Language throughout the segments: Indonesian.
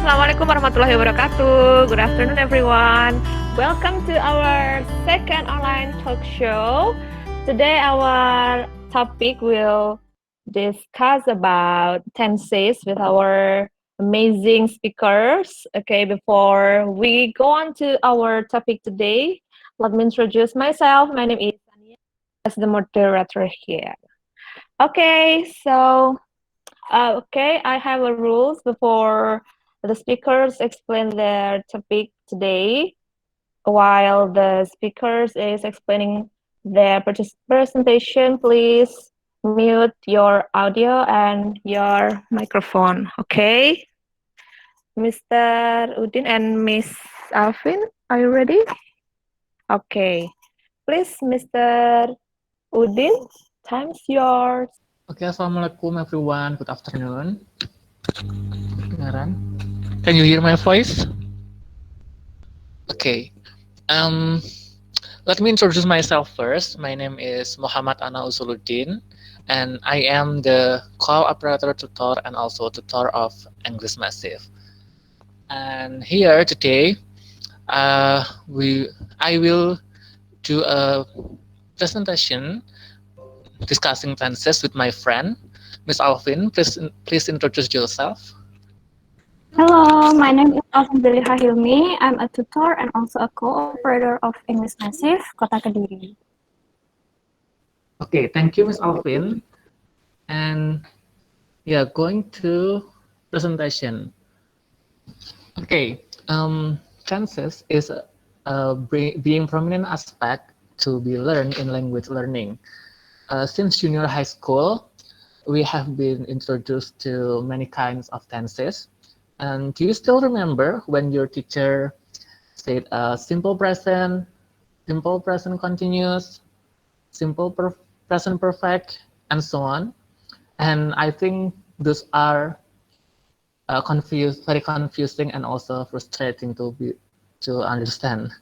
Assalamualaikum warahmatullahi wabarakatuh. Good afternoon, everyone. Welcome to our second online talk show. Today, our topic will discuss about tenses with our amazing speakers. Okay, before we go on to our topic today, let me introduce myself. My name is Sania, as the moderator here. Okay, so I have a rules before the speakers explain their topic today. While the speakers is explaining their presentation, please mute your audio and your microphone. Okay, Mr. Udin and Miss Alvin, are you ready? Okay, please, Mr. Udin, time's yours. Okay, assalamualaikum everyone. Good afternoon. Kedengaran? Can you hear my voice? Okay. Um, Let me introduce myself first. My name is Muhammad Ana Usuluddin, and I am the co-operator tutor and also tutor of English Massive. And here today, uh, we I will do a presentation discussing tenses with my friend, Miss Alvin. Please introduce yourself. Hello, my name is Alvin Hilmi. I'm a tutor and also a co-operator of English Massive, Kota Kediri. Okay, thank you, Miss Alvin. And yeah, going to presentation. Okay, tenses is being prominent aspect to be learned in language learning. Since junior high school, we have been introduced to many kinds of tenses. And do you still remember when your teacher said simple present continuous, present perfect, and so on? And I think those are very confusing and also frustrating to understand.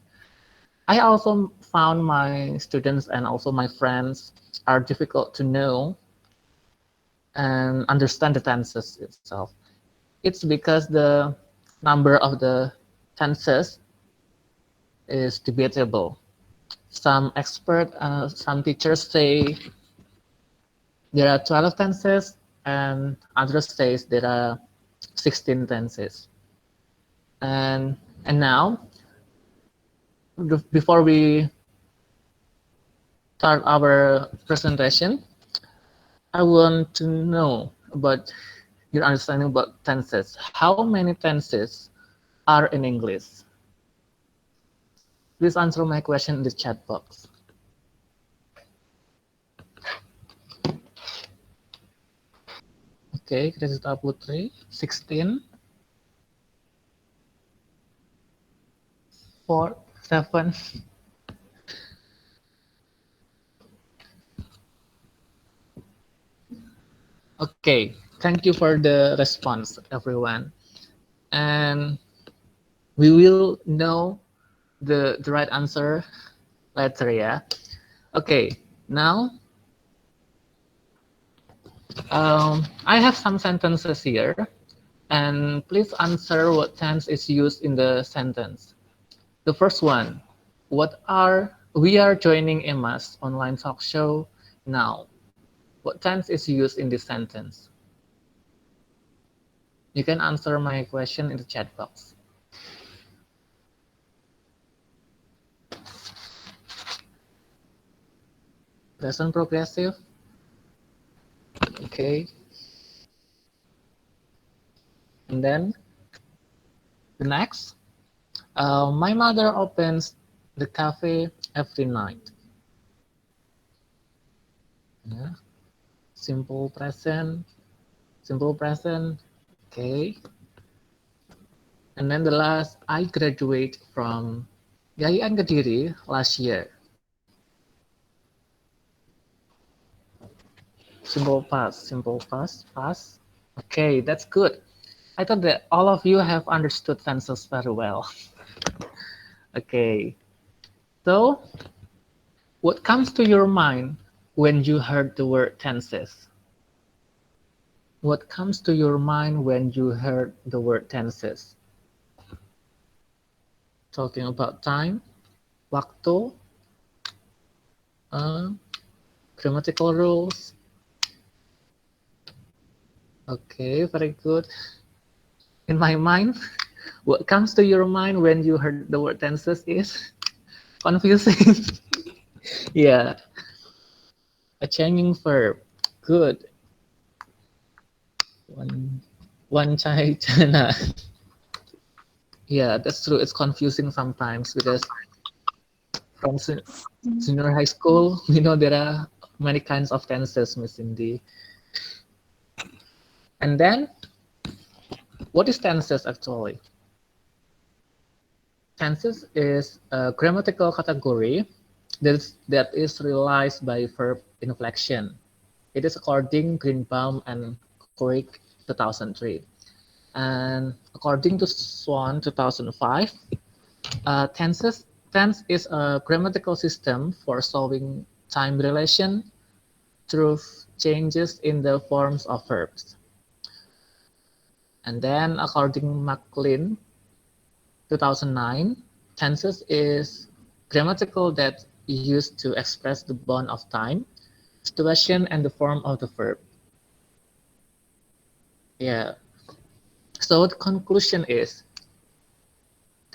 I also found my students and also my friends are difficult to know and understand the tenses itself. It's because the number of the tenses is debatable. Some teachers say there are 12 tenses, and others say there are 16 tenses. And now, before we start our presentation, I want to know about your understanding about tenses. How many tenses are in English? Please answer my question in the chat box. Okay, Krisita Putri, 16, 4, 7. Okay, thank you for the response, everyone. And we will know the right answer later, yeah? Okay, now I have some sentences here, and please answer what tense is used in the sentence. The first one, we are joining EMAS online talk show now. What tense is used in this sentence? You can answer my question in the chat box. Present progressive. Okay. And then the next, my mother opens the cafe every night. Yeah. Simple present. Okay. And then the last, I graduate from Yayan Kediri last year. Simple past. Okay, that's good. I thought that all of you have understood tenses very well. Okay, so what comes to your mind when you heard the word tenses? What comes to your mind when you heard the word tenses? Talking about time, waktu, uh, grammatical rules. Okay, very good. In my mind, what comes to your mind when you heard the word tenses is confusing. Yeah, a changing verb. Good. One, one chai chana. Yeah, that's true. It's confusing sometimes because from junior high school, we know there are many kinds of tenses, Miss Cindy. And then, what is tenses actually? Tenses is a grammatical category that is realized by verb inflection. It is according Greenbaum and Crick 2003. And according to Swan 2005, tense is a grammatical system for solving time relation through changes in the forms of verbs. And then according McLean 2009, tenses is grammatical that used to express the bond of time, situation, and the form of the verb. Yeah. So the conclusion is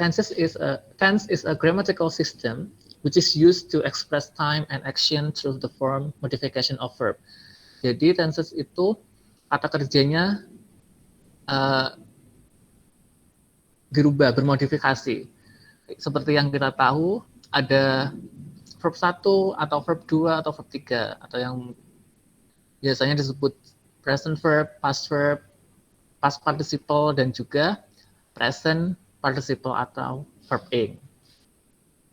tense is a grammatical system which is used to express time and action through the form modification of verb. Jadi tenses itu kata kerjanya uh, dirubah, bermodifikasi. Seperti yang kita tahu, ada verb 1 atau verb 2 atau verb 3 atau yang biasanya disebut present verb, past participle dan juga present participle atau verb ing.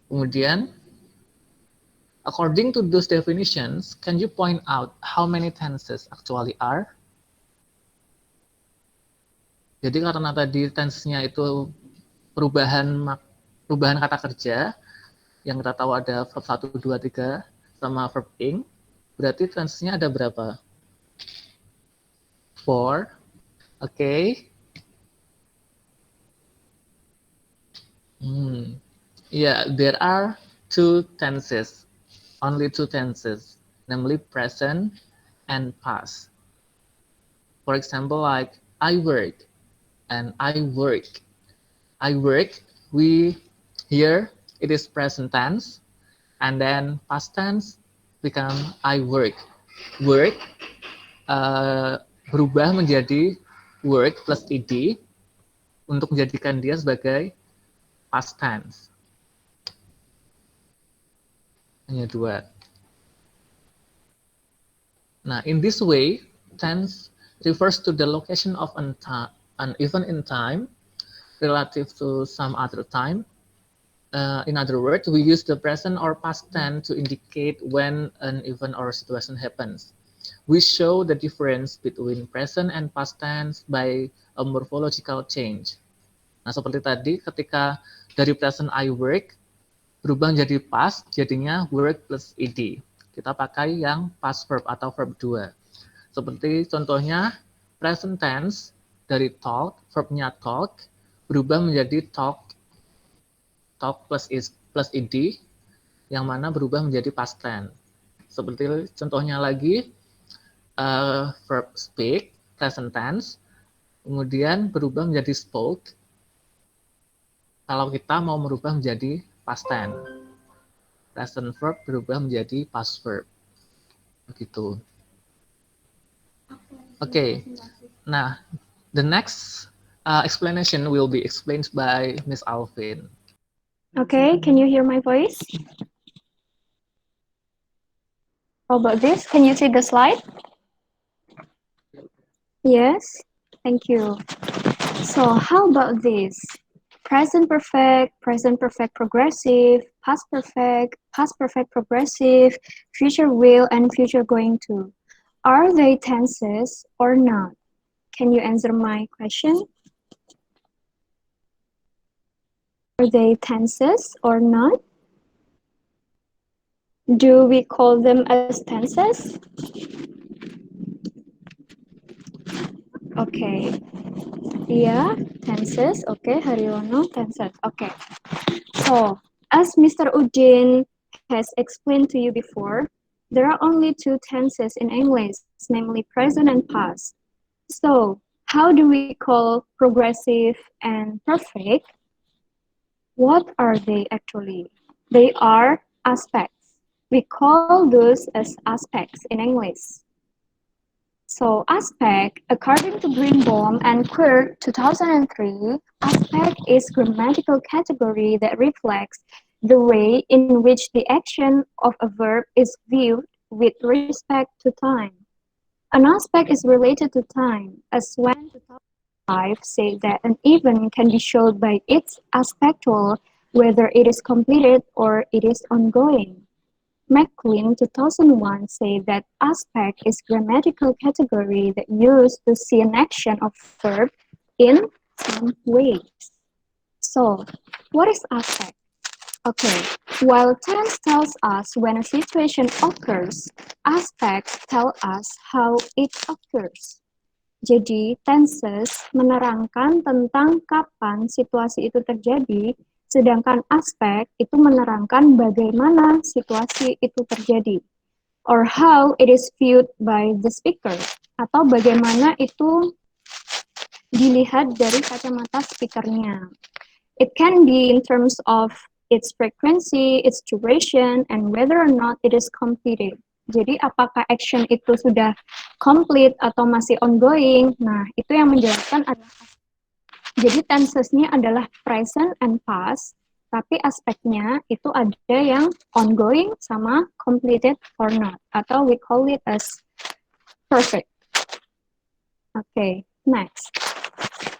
Kemudian according to those definitions, can you point out how many tenses actually are? Jadi karena tadi tensesnya itu perubahan kata kerja, yang kita tahu ada verb 1, 2, 3 sama verb ing, berarti tensesnya ada berapa? 4. Okay. Yeah, there are two tenses, only two tenses, namely present and past. For example, like I work and I work. I work, here it is present tense, and then past tense become I work. Work berubah menjadi work plus ed untuk menjadikan dia sebagai past tense. Hanya dua. Nah, in this way, tense refers to the location of an event in time relative to some other time. In other words, we use the present or past tense to indicate when an event or situation happens. We show the difference between present and past tense by a morphological change. Nah, seperti tadi, ketika dari present I work, berubah menjadi past, jadinya work plus ed. Kita pakai yang past verb atau verb 2. Seperti contohnya, present tense dari talk, verbnya talk, berubah menjadi talk plus ed, yang mana berubah menjadi past tense. Seperti contohnya lagi, verb speak, present tense, kemudian berubah menjadi spoke, kalau kita mau merubah menjadi past tense. Present verb berubah menjadi past verb. Begitu. Okay. Nah, the next explanation will be explained by Miss Alvin. Okay, can you hear my voice? How about this? Can you see the slide? Yes, thank you. So how about this? Present perfect progressive, past perfect progressive, future will, and future going to. Are they tenses or not? Can you answer my question? Are they tenses or not? Do we call them as tenses? Okay. Yeah, tenses. Okay, Haryono, tenses. Okay. So, as Mr. Udin has explained to you before, there are only two tenses in English, namely present and past. So, how do we call progressive and perfect? What are they actually? They are aspects. We call those as aspects in English. So, aspect, according to Greenbaum and Quirk 2003, aspect is grammatical category that reflects the way in which the action of a verb is viewed with respect to time. An aspect is related to time, as when 2005 say that an event can be shown by its aspectual, whether it is completed or it is ongoing. McQueen 2001 said that aspect is grammatical category that used to see an action of verb in some ways. So, what is aspect? Okay, while tense tells us when a situation occurs, aspects tell us how it occurs. Jadi, tenses menerangkan tentang kapan situasi itu terjadi, sedangkan aspek itu menerangkan bagaimana situasi itu terjadi, or how it is viewed by the speaker, atau bagaimana itu dilihat dari kacamata speakernya. It can be in terms of its frequency, its duration, and whether or not it is completed. Jadi apakah action itu sudah complete atau masih ongoing? Nah, itu yang menjelaskan adalah jadi tensesnya adalah present and past, tapi aspeknya itu ada yang ongoing sama completed or not, atau we call it as perfect. Okay, next.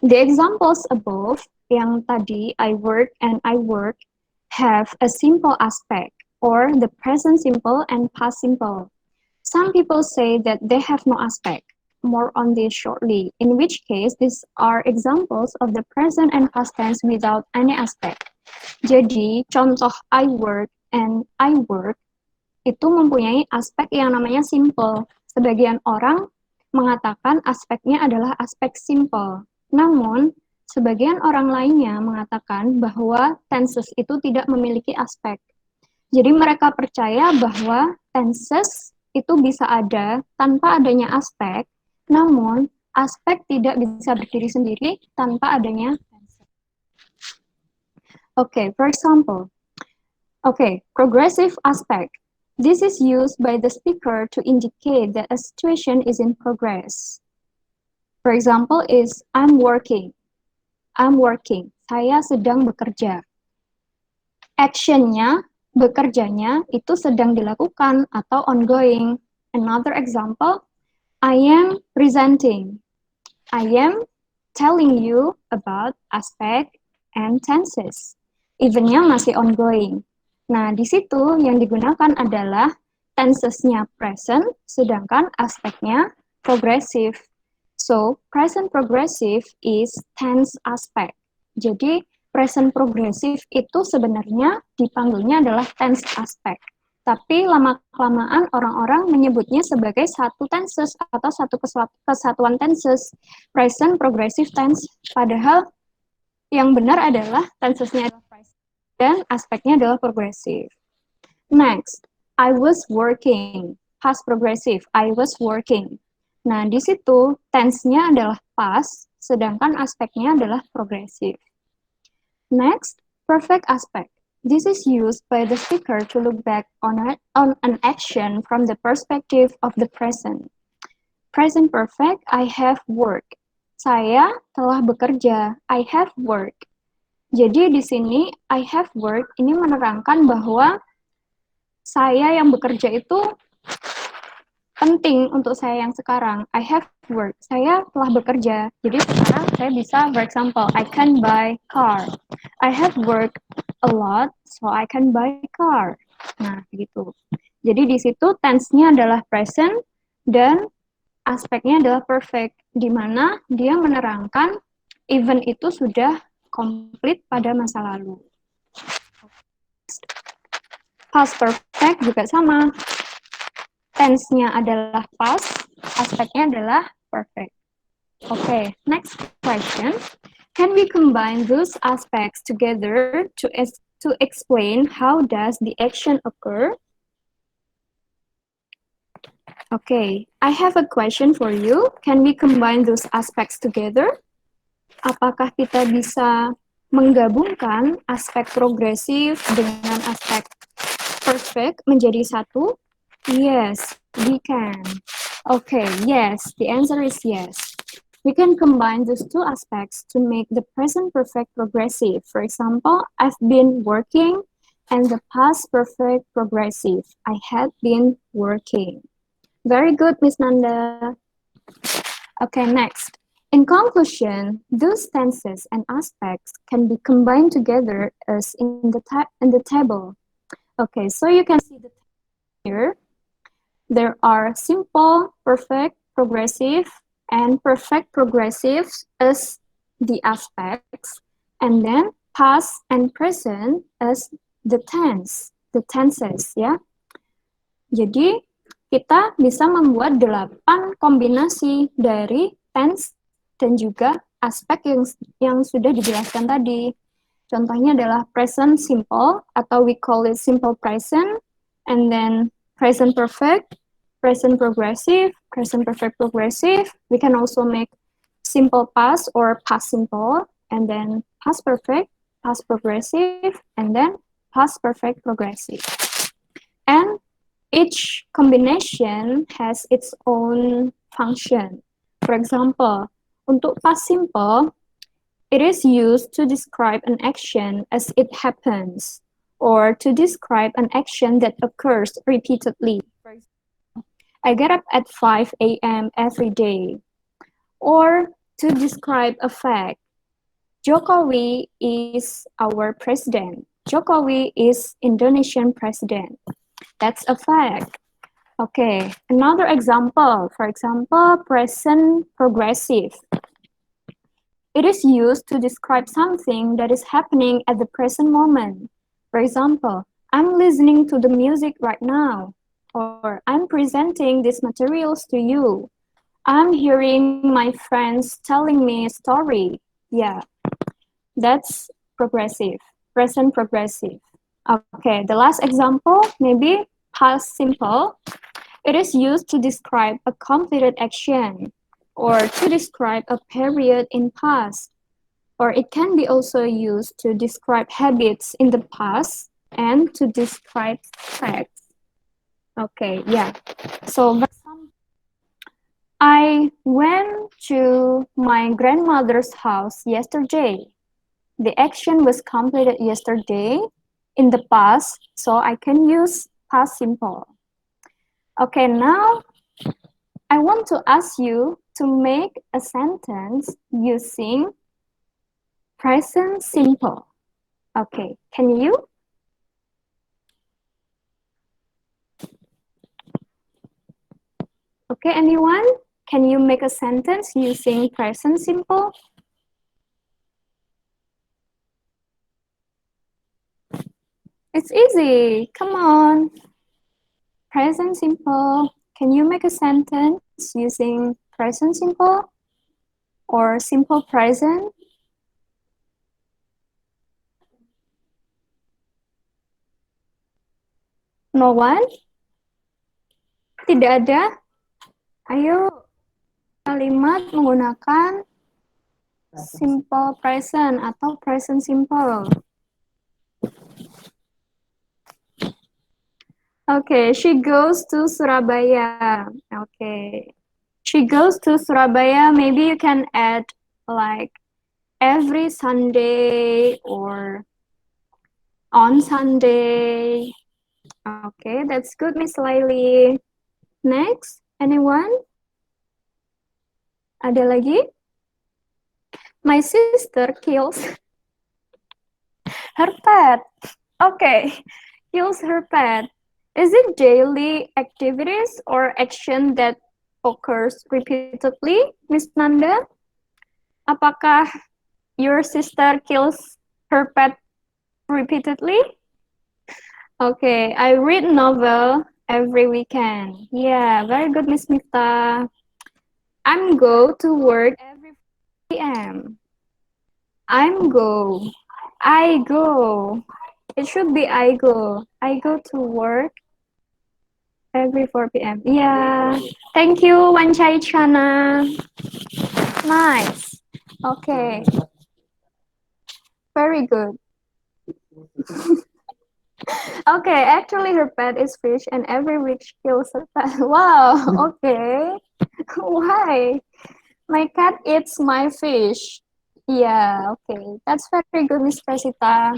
The examples above, yang tadi I work and I work, have a simple aspect, or the present simple and past simple. Some people say that they have no aspect. More on this shortly, in which case these are examples of the present and past tense without any aspect. Jadi, contoh I work and I work itu mempunyai aspek yang namanya simple. Sebagian orang mengatakan aspeknya adalah aspek simple. Namun, sebagian orang lainnya mengatakan bahwa tenses itu tidak memiliki aspek. Jadi mereka percaya bahwa tenses itu bisa ada tanpa adanya aspek, namun aspek tidak bisa berdiri sendiri tanpa adanya tenses. Okay, for example, progressive aspect. This is used by the speaker to indicate that a situation is in progress. For example is I'm working. Saya sedang bekerja. Actionnya, bekerjanya itu sedang dilakukan atau ongoing. Another example, I am presenting. I am telling you about aspect and tenses. Eventnya masih ongoing. Nah, di situ yang digunakan adalah tensesnya present, sedangkan aspeknya progressive. So, present progressive is tense aspect. Jadi, present progressive itu sebenarnya dipanggilnya adalah tense aspect. Tapi lama-kelamaan orang-orang menyebutnya sebagai satu tenses atau satu kesatuan tenses, present progressive tense. Padahal yang benar adalah tensesnya adalah present dan aspeknya adalah progressive. Next, I was working, past progressive, I was working. Nah, di situ tense-nya adalah past, sedangkan aspeknya adalah progressive. Next, perfect aspect. This is used by the speaker to look back on an action from the perspective of the present. Present perfect, I have work. Saya telah bekerja, I have work. Jadi di sini I have work ini menerangkan bahwa saya yang bekerja itu penting untuk saya yang sekarang. I have work. Saya telah bekerja. Jadi sekarang saya bisa, for example, I can buy car. I have work a lot, so I can buy car. Nah, gitu. Jadi di situ tense-nya adalah present dan aspeknya adalah perfect, di mana dia menerangkan event itu sudah komplit pada masa lalu. Past perfect juga sama. Tense-nya adalah past, aspeknya adalah perfect. Okay, next question. Can we combine those aspects together to explain how does the action occur? Okay, I have a question for you. Can we combine those aspects together? Apakah kita bisa menggabungkan aspek progresif dengan aspek perfect menjadi satu? Yes, we can. Okay, yes, the answer is yes. We can combine these two aspects to make the present perfect progressive. For example, I've been working, and the past perfect progressive. I had been working. Very good, Miss Nanda. Okay, next. In conclusion, those tenses and aspects can be combined together as in the table. Okay, so you can see the here. There are simple, perfect, progressive, and perfect progressives as the aspects, and then past and present as the tenses, ya. Jadi, kita bisa membuat 8 kombinasi dari tense dan juga aspek yang sudah dijelaskan tadi. Contohnya adalah present simple, atau we call it simple present, and then present perfect, present progressive, present perfect progressive. We can also make simple past or past simple, and then past perfect, past progressive, and then past perfect progressive. And each combination has its own function. For example, untuk past simple, it is used to describe an action as it happens, or to describe an action that occurs repeatedly. For example, I get up at 5 a.m. every day. Or to describe a fact, Jokowi is our president. Jokowi is Indonesian president. That's a fact. Okay, another example. For example, present progressive. It is used to describe something that is happening at the present moment. For example, I'm listening to the music right now, or I'm presenting these materials to you. I'm hearing my friends telling me a story. Yeah, that's progressive, present progressive. Okay, the last example, maybe past simple. It is used to describe a completed action or to describe a period in past. Or it can be also used to describe habits in the past and to describe facts. Okay, yeah. So I went to my grandmother's house yesterday. The action was completed yesterday in the past, so I can use past simple. Okay, now I want to ask you to make a sentence using present simple. Okay, can you? Okay, anyone? Can you make a sentence using present simple? It's easy. Come on. Present simple. Can you make a sentence using present simple or simple present? No one? Tidak ada? Ayo. Kalimat menggunakan simple present atau present simple. Okay, she goes to Surabaya. Okay. She goes to Surabaya. Maybe you can add like every Sunday or on Sunday. Okay, that's good, Miss Laili. Next, anyone? Ada lagi? My sister kills her pet. Okay, kills her pet. Is it daily activities or action that occurs repeatedly, Miss Nanda? Apakah your sister kills her pet repeatedly? Okay, I read novel every weekend. Yeah, very good, Miss Mifta. I'm go to work p.m. I'm go. I go. It should be I go. I go to work every 4 p.m. Yeah. Thank you, Wanchai Chana. Nice. Okay. Very good. Okay, actually her pet is fish and every week she kills her pet. Wow, okay. Why? My cat eats my fish. Yeah, okay. That's very good, Miss Presita.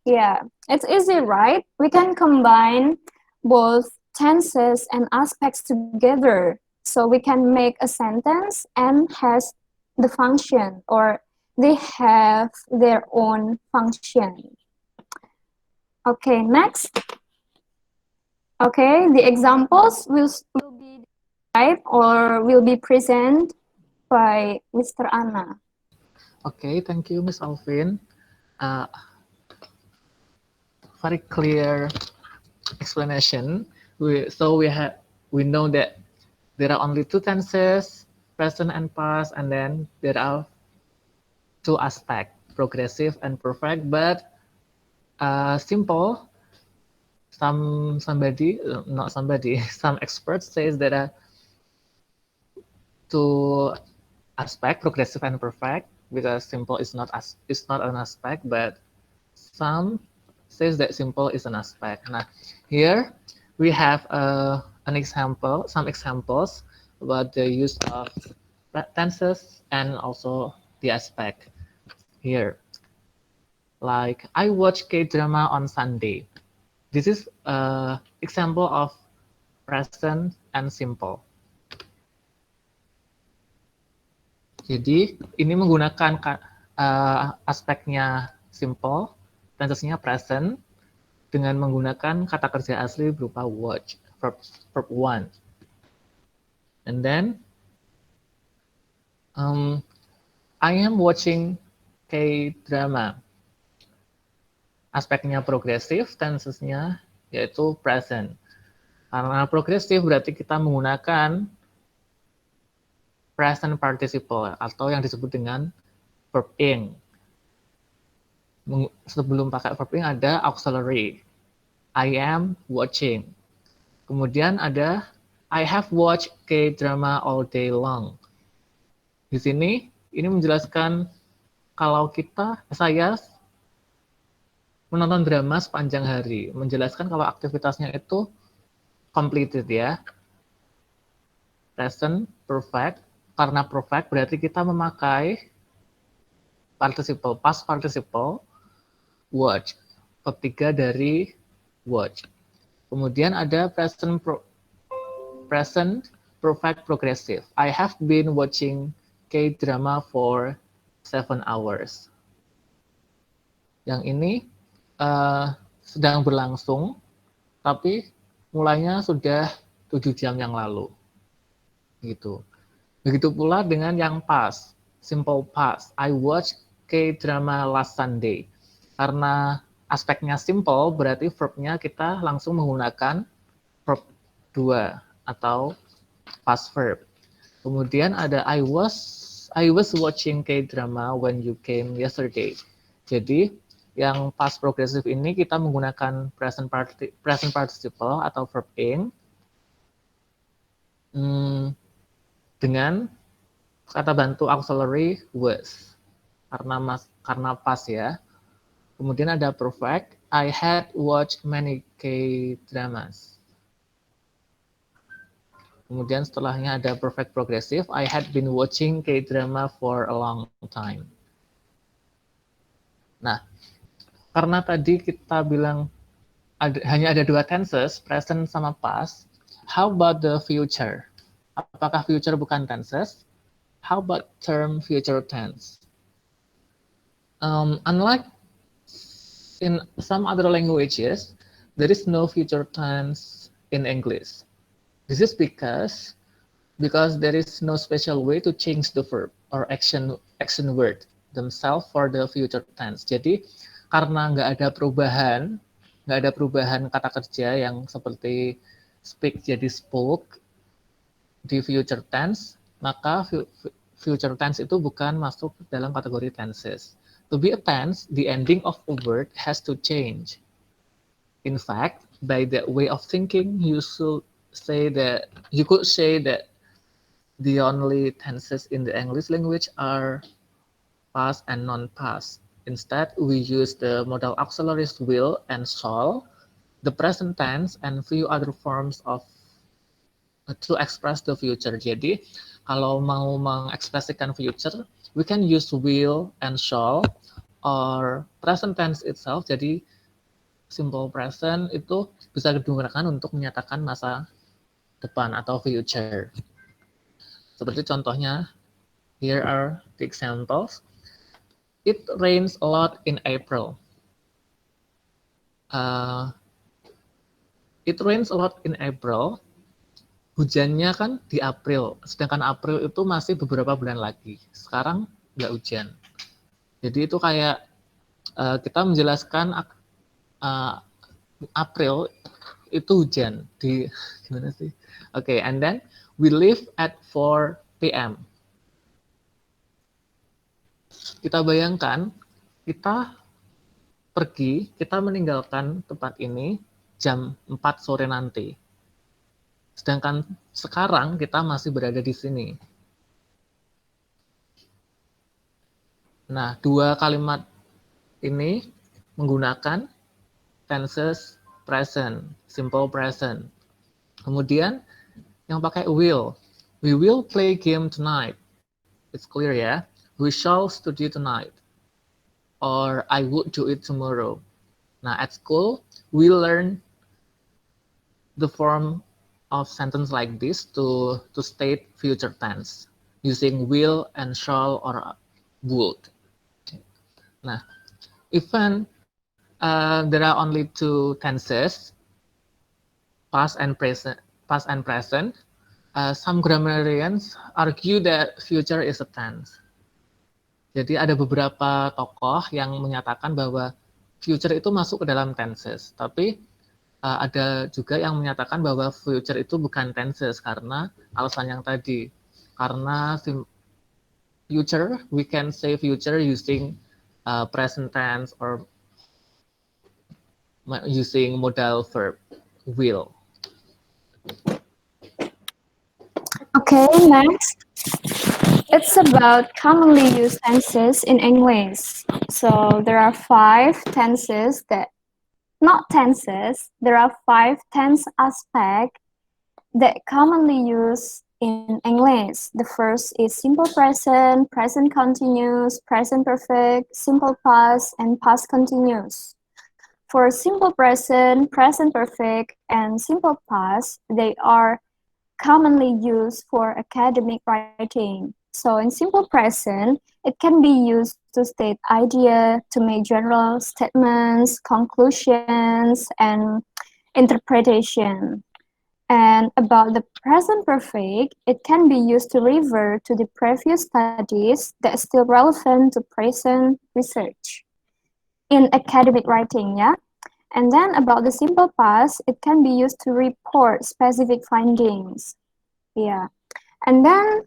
Yeah, it's easy, right? We can combine both tenses and aspects together. So we can make a sentence and has the function or they have their own function. Okay, next. Okay, the examples will be described or will be presented by Mr. Anna. Okay, thank you, Miss Alvin. Very clear explanation. We know that there are only two tenses, present and past, and then there are two aspects, progressive and perfect. But simple, not somebody, some experts says that two aspect, progressive and perfect, because simple is not an aspect, but some says that simple is an aspect. Now, here we have some examples about the use of tenses and also the aspect here. Like, I watch K-drama on Sunday. This is an example of present and simple. Jadi ini menggunakan aspeknya simple, tensesnya present, dengan menggunakan kata kerja asli berupa watch, verb one. And then, I am watching K-drama. Aspeknya progresif, tensesnya yaitu present. Karena progresif berarti kita menggunakan present participle atau yang disebut dengan verb ing. Sebelum pakai verb ing ada auxiliary. I am watching. Kemudian ada I have watched K-drama all day long. Di sini ini menjelaskan kalau saya menonton drama sepanjang hari, menjelaskan kalau aktivitasnya itu completed ya. Present perfect. Karena perfect berarti kita memakai participle, past participle, watch. Ketiga dari watch. Kemudian ada present perfect progressive. I have been watching K-drama for 7 hours. Yang ini sedang berlangsung, tapi mulainya sudah 7 jam yang lalu. Gitu. Begitu pula dengan yang past, simple past. I watched K-drama last Sunday. Karena aspeknya simple, berarti verbnya kita langsung menggunakan verb 2 atau past verb. Kemudian ada I was watching K-drama when you came yesterday. Jadi yang past progressive ini kita menggunakan present participle atau verb ing dengan kata bantu auxiliary was karena pas ya. Kemudian ada perfect. I had watched many K-dramas. Kemudian setelahnya ada perfect progressive. I had been watching K-drama for a long time. Nah, karena tadi kita bilang hanya ada dua tenses, present sama past. How about the future? Apakah future bukan tenses? How about term future tense? Unlike in some other languages, there is no future tense in English. This is because there is no special way to change the verb or action word themselves for the future tense. Jadi karena nggak ada perubahan kata kerja yang seperti speak jadi spoke di future tense, maka future tense itu bukan masuk dalam kategori tenses. To be a tense, the ending of a word has to change. In fact, by that way of thinking, you could say that the only tenses in the English language are past and non-past. Instead, we use the modal auxiliaries will and shall, the present tense, and few other forms of to express the future. Jadi, kalau mau mengekspresikan future, we can use will and shall or present tense itself. Jadi, simple present itu bisa digunakan untuk menyatakan masa depan atau future. Seperti contohnya, here are the examples. It rains a lot in April. It rains a lot in April. Hujannya kan di April, sedangkan April itu masih beberapa bulan lagi. Sekarang nggak hujan. Jadi itu kayak kita menjelaskan April itu hujan di gimana sih? Oke, and then we leave at 4 p.m. Kita bayangkan kita pergi, kita meninggalkan tempat ini jam 4 sore nanti. Sedangkan sekarang kita masih berada di sini. Nah, dua kalimat ini menggunakan tenses present, simple present. Kemudian yang pakai will. We will play game tonight. It's clear ya. We shall study tonight. Or I would do it tomorrow. Nah, at school, we learn the form of sentence like this to state future tense using will and shall or would. Nah, even there are only two tenses, past and present. Some grammarians argue that future is a tense. Jadi ada beberapa tokoh yang menyatakan bahwa future itu masuk ke dalam tenses, tapi ada juga yang menyatakan bahwa future itu bukan tenses karena alasan yang tadi. Karena future, we can say future using present tense or using modal verb will. Okay, next. It's about commonly used tenses in English. So there are 5 tenses there are 5 tense aspects that commonly used in English. The first is simple present, present continuous, present perfect, simple past, and past continuous. For simple present, present perfect, and simple past, they are commonly used for academic writing. So in simple present, it can be used to state idea, to make general statements, conclusions, and interpretation. And about the present perfect, it can be used to refer to the previous studies that are still relevant to present research in academic writing, yeah? And then about the simple past, it can be used to report specific findings. Yeah. And then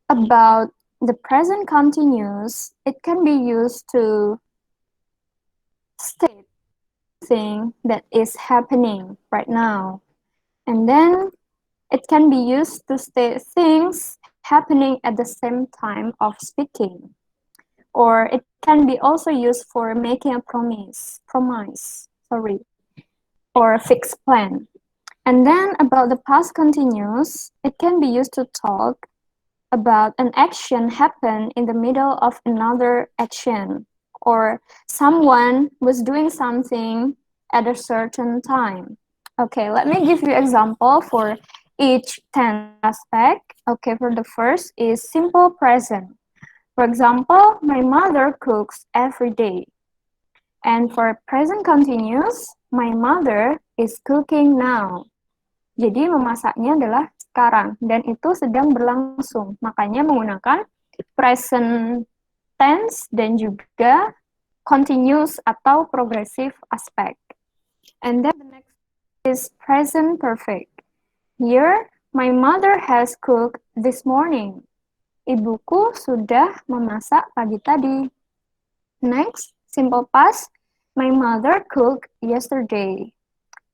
about the present continuous, it can be used to state something that is happening right now. And then it can be used to state things happening at the same time of speaking. Or it can be also used for making a promise, or a fixed plan. And then about the past continuous, it can be used to talk about an action happened in the middle of another action, or someone was doing something at a certain time. Okay, let me give you example for each tense aspect. Okay, for the first is simple present. For example, my mother cooks every day. And for present continuous, my mother is cooking now. Jadi memasaknya adalah sekarang dan itu sedang berlangsung. Makanya menggunakan present tense dan juga continuous atau progressive aspect. And then the next is present perfect. Here, my mother has cooked this morning. Ibuku sudah memasak pagi tadi. Next, simple past. My mother cooked yesterday.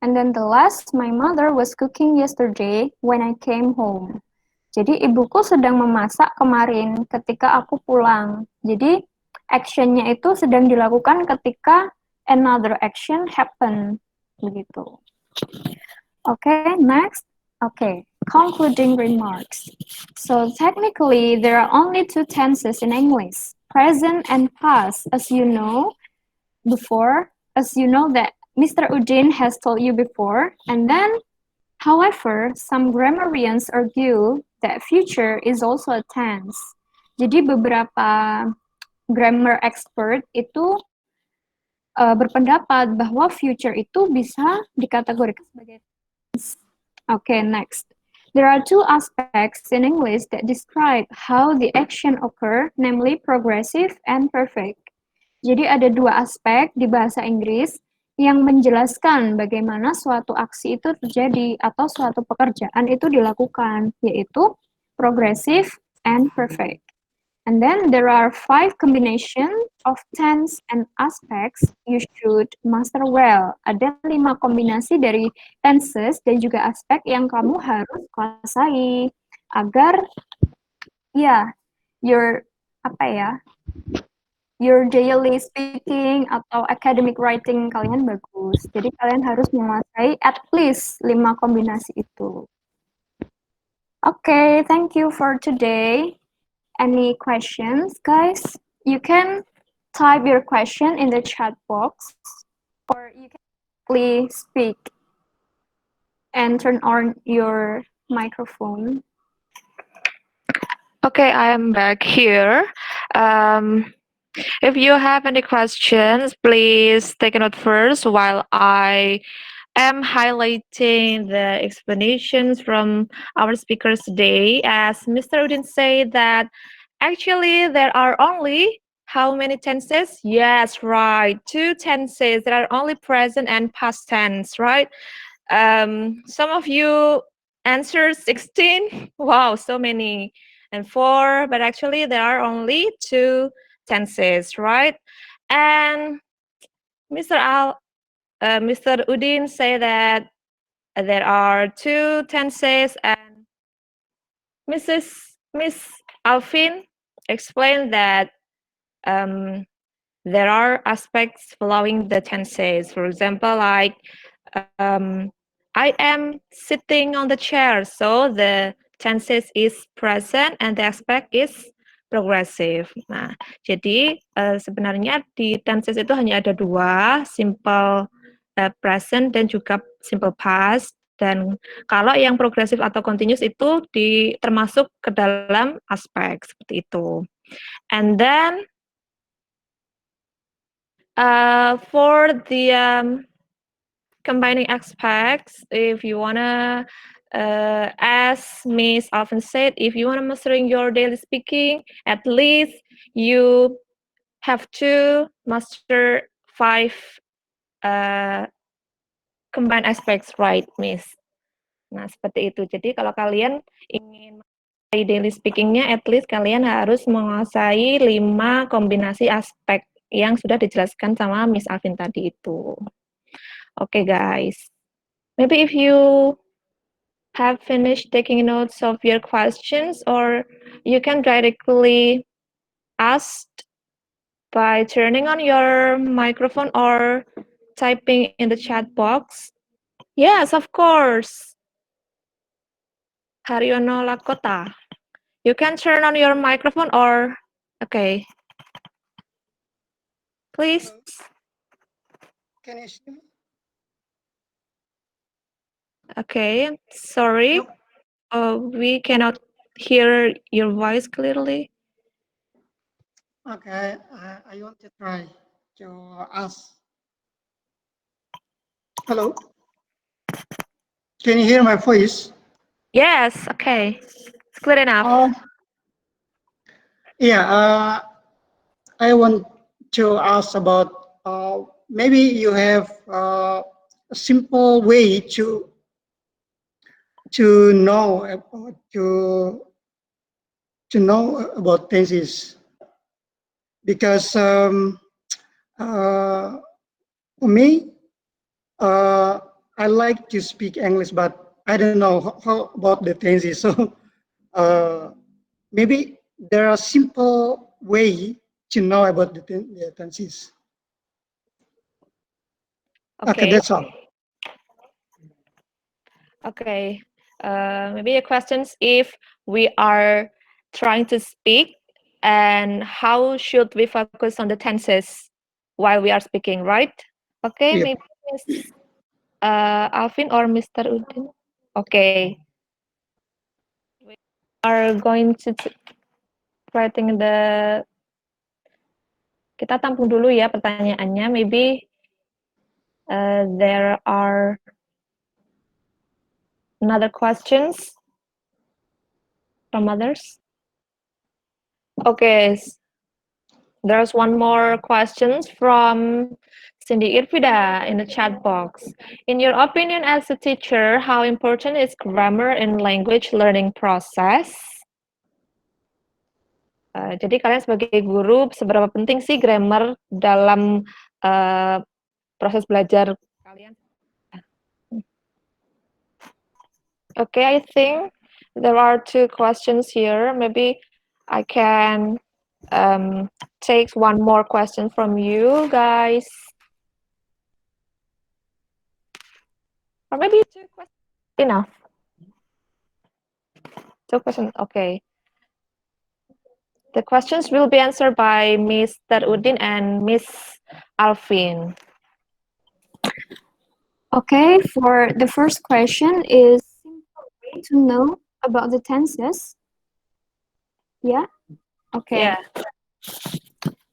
And then the last, my mother was cooking yesterday when I came home. Jadi ibuku sedang memasak kemarin ketika aku pulang. Jadi actionnya itu sedang dilakukan ketika another action happen. Begitu. Okay, next. Okay, concluding remarks. So technically, there are only two tenses in English, present and past, as you know that Mr. Udin has told you before. And then, however, some grammarians argue that future is also a tense. Jadi beberapa grammar expert itu berpendapat bahwa future itu bisa dikategorikan sebagai tense. Okay, next. There are two aspects in English that describe how the action occur, namely progressive and perfect. Jadi ada dua aspek di bahasa Inggris yang menjelaskan bagaimana suatu aksi itu terjadi atau suatu pekerjaan itu dilakukan, yaitu progressive and perfect. And then there are 5 combination of tense and aspects you should master well. Ada 5 kombinasi dari tenses dan juga aspek yang kamu harus kuasai agar your your daily speaking atau academic writing kalian bagus. Jadi kalian harus menguasai at least 5 kombinasi itu. Okay, thank you for today. Any questions, guys? You can type your question in the chat box, or you can please speak and turn on your microphone. Okay, I am back here. If you have any questions, please take a note first while I am highlighting the explanations from our speakers today. As Mr. Udin said that actually there are only how many tenses? Yes, right. 2 tenses. There are only present and past tense, right? Some of you answered 16. Wow, so many. And 4, but actually there are only 2 tenses, right? And Mr. Udin say that there are 2 tenses, and Miss Alvin explained that there are aspects following the tenses. For example, like I am sitting on the chair, so the tenses is present and the aspect is progressive. Nah, jadi sebenarnya di tenses itu hanya ada 2, simple present dan juga simple past. Dan kalau yang progresif atau continuous itu termasuk ke dalam aspek seperti itu. And then for the combining aspects, if you wanna, as Miss often said, if you wanna mastering your daily speaking, at least you have to master 5 combined aspects, right, Miss? Nah, seperti itu. Jadi kalau kalian ingin menguasai daily speaking-nya, at least kalian harus menguasai 5 kombinasi aspek yang sudah dijelaskan sama Miss Alvin tadi itu. Okay, guys. Maybe if you have finished taking notes of your questions, or you can directly ask by turning on your microphone or typing in the chat box. Yes, of course. Haryono Lakota. You can turn on your microphone or, okay. Please. Can you see me? Okay, sorry. We cannot hear your voice clearly. Okay, I want to try to ask. Hello? Can you hear my voice? Yes, okay. It's clear enough. Yeah, I want to ask about maybe you have a simple way to know to to know about tenses, because for me, I like to speak English, but I don't know how about the tenses. So maybe there are simple way to know about the tenses. Okay, Okay. that's all. Okay. Maybe a questions if we are trying to speak and how should we focus on the tenses while we are speaking, right? Okay, Yep. maybe Miss Alvin or Mr. Udin. Okay. We are going to writing the kita tampung dulu ya pertanyaannya. Maybe there are another questions from others. Okay, there's one more questions from Cindy Irvida in the chat box. In your opinion as a teacher, how important is grammar in language learning process? Jadi kalian sebagai guru, seberapa penting sih grammar dalam proses belajar kalian? Okay, I think there are two questions here. Maybe I can take one more question from you guys. Or maybe two questions enough. Two questions, okay. The questions will be answered by Mr. Udin and Miss Alvin. Okay, for the first question is simple way to know about the tenses. Yeah? Okay. Yeah.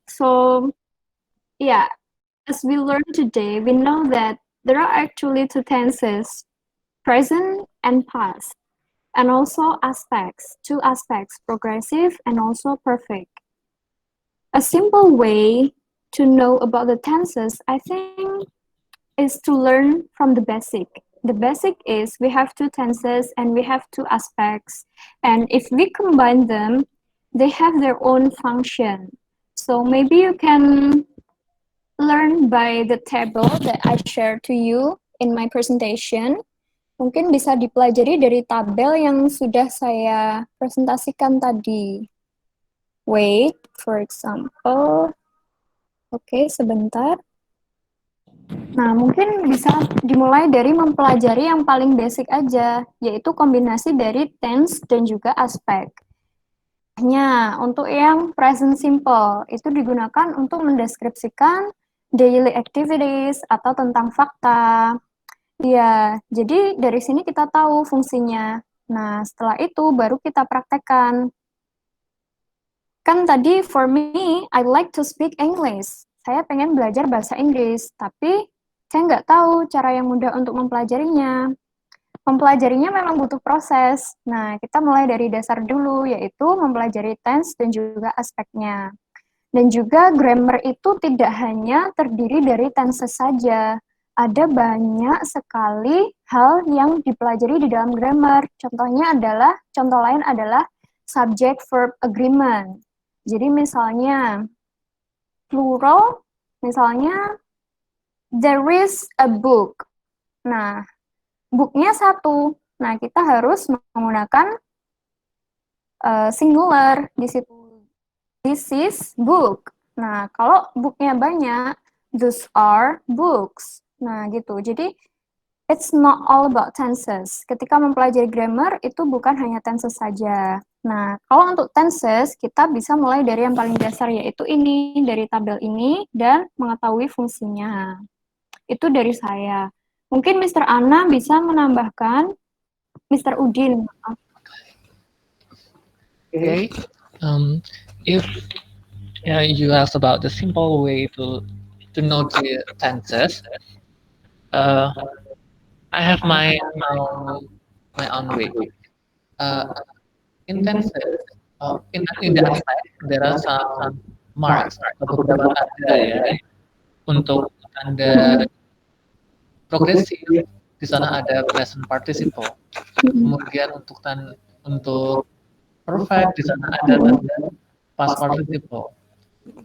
So, yeah, as we learned today, we know that there are actually two tenses, present and past, and also aspects, two aspects, progressive and also perfect. A simple way to know about the tenses, I think, is to learn from the basic. The basic is we have two tenses and we have two aspects. And if we combine them, they have their own function. So maybe you can learn by the table that I shared to you in my presentation. Mungkin bisa dipelajari dari tabel yang sudah saya presentasikan tadi. Wait, for example. Oke, sebentar. Nah, mungkin bisa dimulai dari mempelajari yang paling basic aja, yaitu kombinasi dari tense dan juga aspek. Untuk yang present simple, itu digunakan untuk mendeskripsikan daily activities atau tentang fakta. Ya, jadi dari sini kita tahu fungsinya. Nah, setelah itu baru kita praktekkan. Kan tadi, for me, I like to speak English. Saya pengen belajar bahasa Inggris, tapi saya nggak tahu cara yang mudah untuk mempelajarinya. Mempelajarinya memang butuh proses. Nah, kita mulai dari dasar dulu, yaitu mempelajari tense dan juga aspeknya. Dan juga grammar itu tidak hanya terdiri dari tenses saja. Ada banyak sekali hal yang dipelajari di dalam grammar. Contoh lain adalah subject-verb agreement. Jadi misalnya, plural, misalnya, there is a book. Nah, booknya satu. Nah, kita harus menggunakan singular di situ. This is book. Nah, kalau booknya banyak, those are books. Nah, gitu. Jadi, it's not all about tenses. Ketika mempelajari grammar, itu bukan hanya tenses saja. Nah, kalau untuk tenses, kita bisa mulai dari yang paling dasar, yaitu ini, dari tabel ini, dan mengetahui fungsinya. Itu dari saya. Mungkin Mr. Anna bisa menambahkan, Mr. Udin. Okay. If you ask about the simple way to know the tenses, I have my own way. In tenses, in the aspect, there are some marks, beberapa tanda ya, untuk tanda progresif. Di sana ada present participle. Kemudian untuk perfect, di sana ada tanda past participle.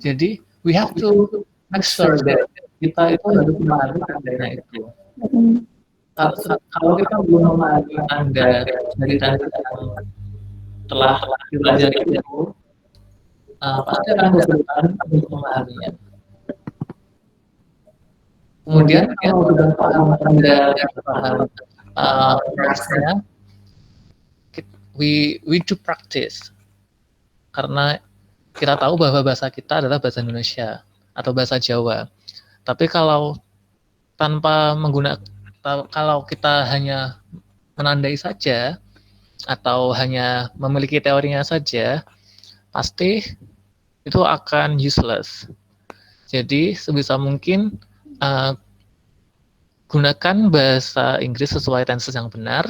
Jadi we have to make sure that kita itu harus memahami tandanya itu. Kalau kita belum memahami tanda dari tanda yang telah dipelajari itu, pasti akan kesulitan untuk memahaminya. Kemudian kalau sudah paham tanda, paham frase-nya, we do practice. Karena kita tahu bahwa bahasa kita adalah bahasa Indonesia atau bahasa Jawa. Tapi kalau kalau kita hanya menandai saja atau hanya memiliki teorinya saja, pasti itu akan useless. Jadi sebisa mungkin gunakan bahasa Inggris sesuai tenses yang benar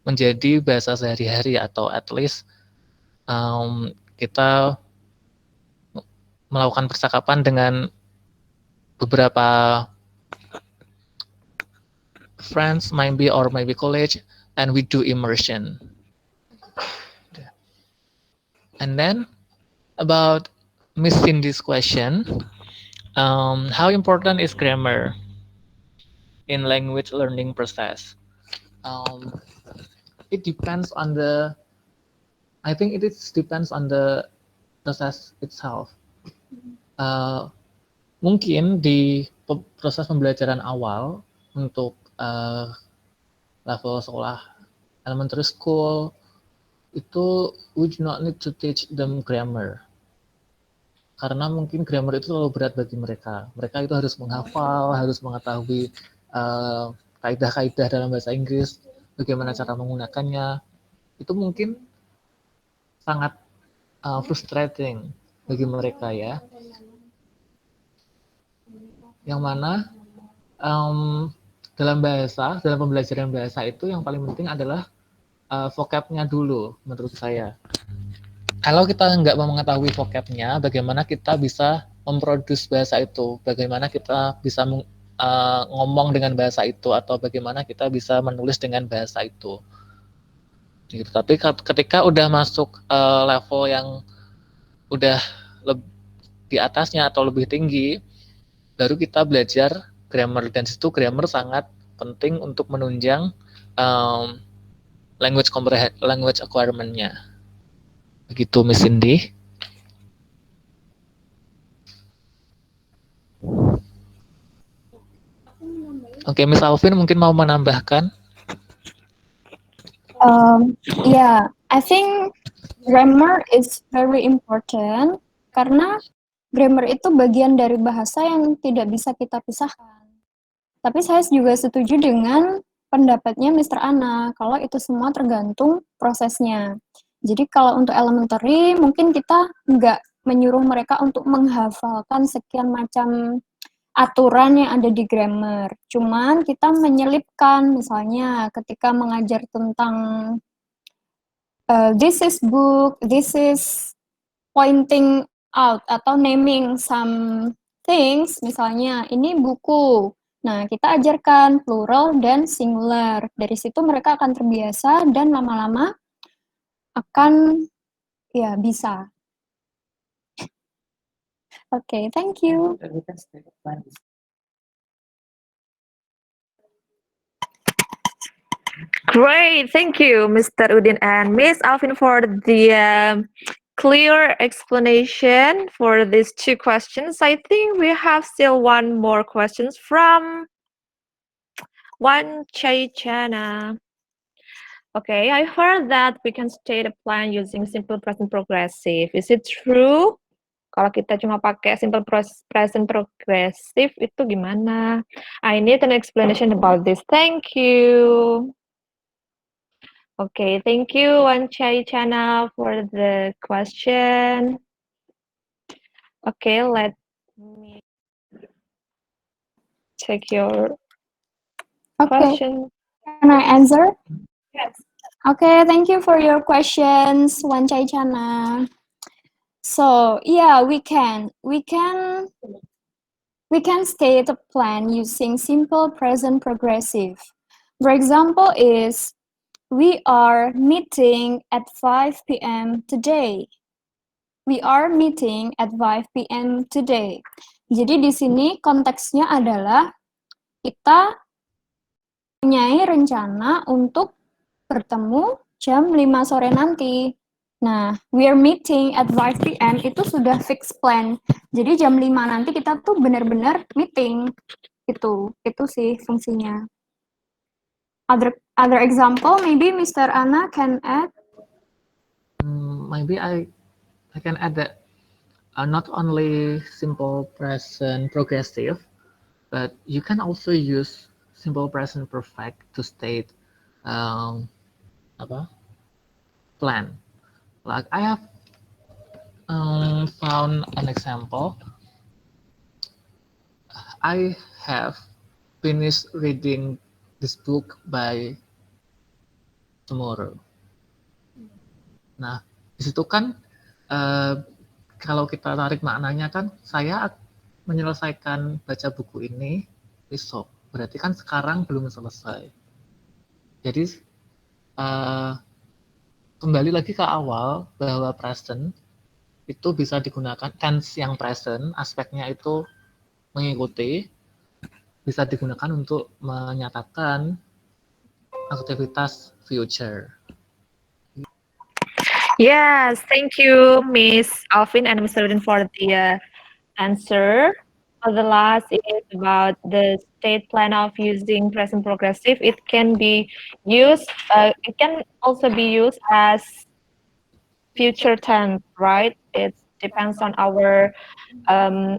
menjadi bahasa sehari-hari, atau at least kita melakukan percakapan dengan beberapa friends, maybe college, and we do immersion. And then about Miss Cindy's question, how important is grammar in language learning process? It depends on I think it depends on the process itself. Mungkin di proses pembelajaran awal untuk level sekolah elementary school itu we do not need to teach them grammar, karena mungkin grammar itu terlalu berat bagi mereka. Mereka itu harus menghafal, harus mengetahui kaidah-kaidah dalam bahasa Inggris, bagaimana cara menggunakannya. Itu mungkin sangat frustrating bagi mereka ya. Yang mana dalam pembelajaran bahasa itu yang paling penting adalah vocabnya dulu menurut saya. Kalau kita nggak mengetahui vocabnya, bagaimana kita bisa memproduksi bahasa itu, bagaimana kita bisa ngomong dengan bahasa itu, atau bagaimana kita bisa menulis dengan bahasa itu. Gitu. Tapi ketika udah masuk level yang udah di atasnya atau lebih tinggi, baru kita belajar grammar, dan situ grammar sangat penting untuk menunjang language acquirement-nya. Begitu Miss Cindy. Oke, Miss Alvin mungkin mau menambahkan? Yeah, I think grammar is very important karena grammar itu bagian dari bahasa yang tidak bisa kita pisahkan. Tapi saya juga setuju dengan pendapatnya Mr. Ana, kalau itu semua tergantung prosesnya. Jadi kalau untuk elementary, mungkin kita nggak menyuruh mereka untuk menghafalkan sekian macam aturan yang ada di grammar. Cuman kita menyelipkan, misalnya ketika mengajar tentang this is book, this is pointing out atau naming some things, misalnya ini buku. Nah, kita ajarkan plural dan singular. Dari situ mereka akan terbiasa dan lama-lama akan ya bisa. Okay, thank you. Great, thank you, Mr. Udin and Miss Alvin, for the clear explanation for these two questions. I think we have still one more questions from Wan Chai Chana. Okay, I heard that we can state a plan using simple present progressive. Is it true? Kalau kita cuma pakai simple present progressive itu gimana? I need an explanation about this. Thank you. Okay, thank you, Wan Chai Chana, for the question. Okay, let me take your question. Can I answer? Yes. Okay, thank you for your questions, Wan Chai Chana. So yeah, we can state a plan using simple present progressive. For example, is We are meeting at 5 p.m. today. We are meeting at 5 p.m. today. Jadi di sini konteksnya adalah kita mempunyai rencana untuk bertemu jam 5 sore nanti. Nah, we are meeting at 5 p.m. itu sudah fixed plan. Jadi jam 5 nanti kita tuh benar-benar meeting. Itu sih fungsinya. Other example, maybe Mr. Anna can add. Maybe I can add that not only simple present progressive, but you can also use simple present perfect to state plan. Like I have found an example. I have finished reading this book by tomorrow. Nah, di situ kan kalau kita tarik maknanya kan saya menyelesaikan baca buku ini besok. Berarti kan sekarang belum selesai. Jadi kembali lagi ke awal bahwa present itu bisa digunakan, tense yang present aspeknya itu mengikuti, bisa digunakan untuk menyatakan aktivitas future. Yes, thank you, Miss Alvin and Mr. Udin, for the answer. The last is about the state plan of using present progressive. It can be used. It can also be used as future tense, right? It depends on our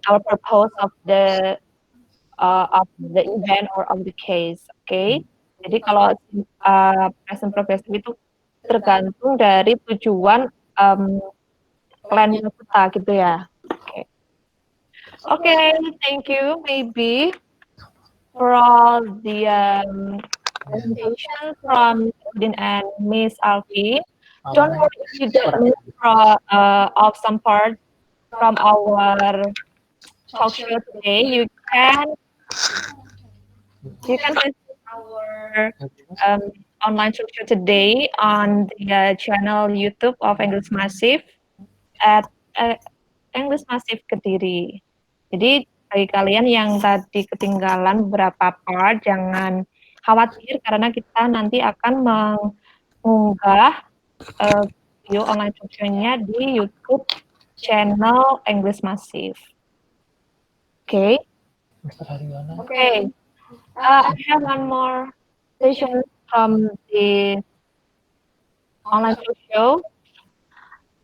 purpose of the event or of the case. Okay. Jadi kalau present progressive itu tergantung dari tujuan plan kita gitu ya. Oke. Okay, thank you. Maybe for all the presentation from Udin and Miss Alfie. Don't worry if you get missed of some part from our talk show today. You can visit our online talk show today on the channel YouTube of English Massive at English Massive Kediri. Jadi bagi kalian yang tadi ketinggalan beberapa part, jangan khawatir karena kita nanti akan mengunggah video online talk show-nya di YouTube channel English Massive. Okay. Okay. I have one more session from the online talk show.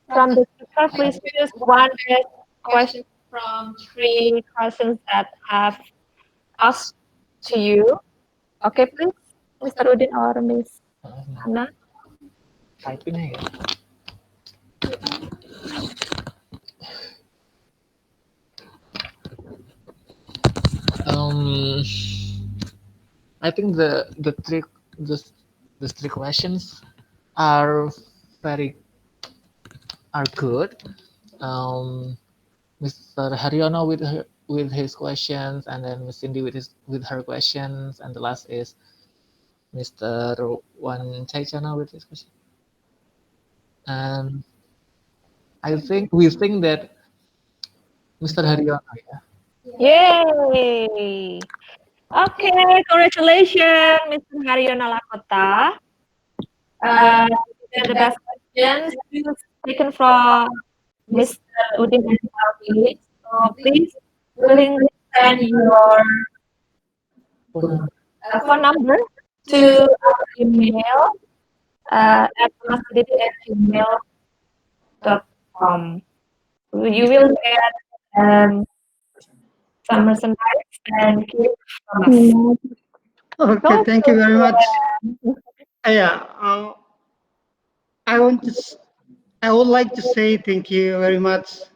From the speaker, please choose one best question from 3 questions that have asked to you. Okay, please, Mr. Udin or Miss Anna. Typing aja. I think the three questions are good. Mr. Haryono with his questions, and then Miss Cindy with her questions, and the last is Mr. Wan Chaichana with his question. And we think that Mr. Haryono. Yay! Okay, congratulations, Mr. Haryono Lakota. The best questions taken from Mr. Udin and Alvin. So please willingly send your phone number to our email at masjid@gmail.com. You will get some merchandise and gifts from us. Okay, thank you very much. Yeah, I would like to say thank you very much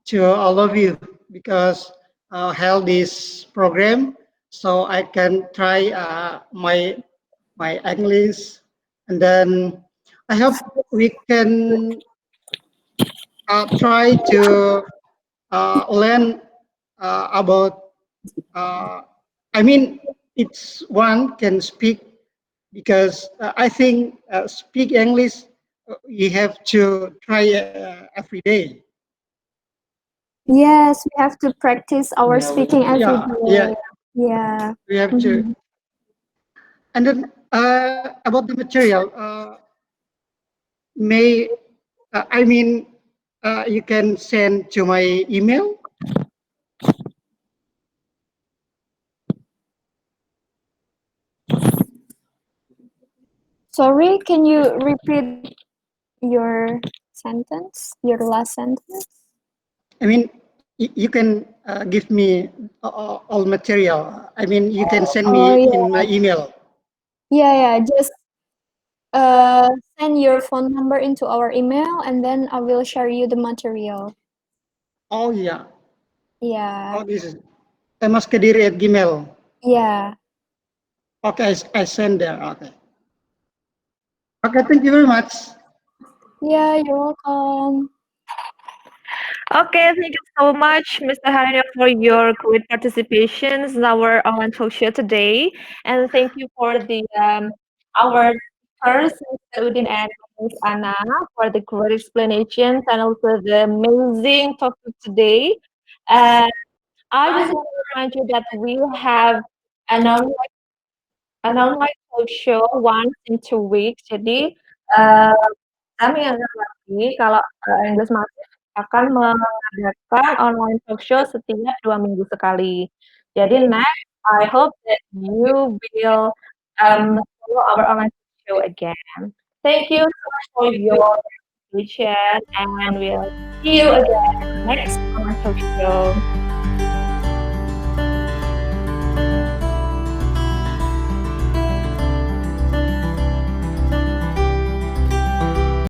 to all of you because held this program so I can try my English, and then I hope we can try to learn about. I mean, each one can speak because I think speak English you have to try every day. Yes, we have to practice our speaking every Yeah, yeah, day. Yeah. we have to. Mhm. And then about the material, may I mean you can send to my email. Sorry, can you repeat your sentence, your last sentence? I mean, you can give me all material. I mean, you can send Oh me in yeah, my email. yeah. Just uh, send your phone number into our email, and then I will share you the material. Oh yeah. Yeah, Oh, this is emaskediri@gmail. yeah, Okay, I send there. Okay. Okay, thank you very much. yeah. You're welcome. Okay, thank you so much, Mr. Harino, for your great participation in our online talk show today. And thank you for the our speakers, Mr. Udin and Ms. Anna, for the great explanations and also the amazing topic today. And I just want to remind you that we have an online talk show once in 2 weeks. Jadi, uh, kami yang lagi kalau English Massive akan mengadakan online talk show setiap 2 minggu sekali. Jadi next, I hope that you will follow our online talk show again. Thank you so much for your participation, and we'll see you again next online talk show.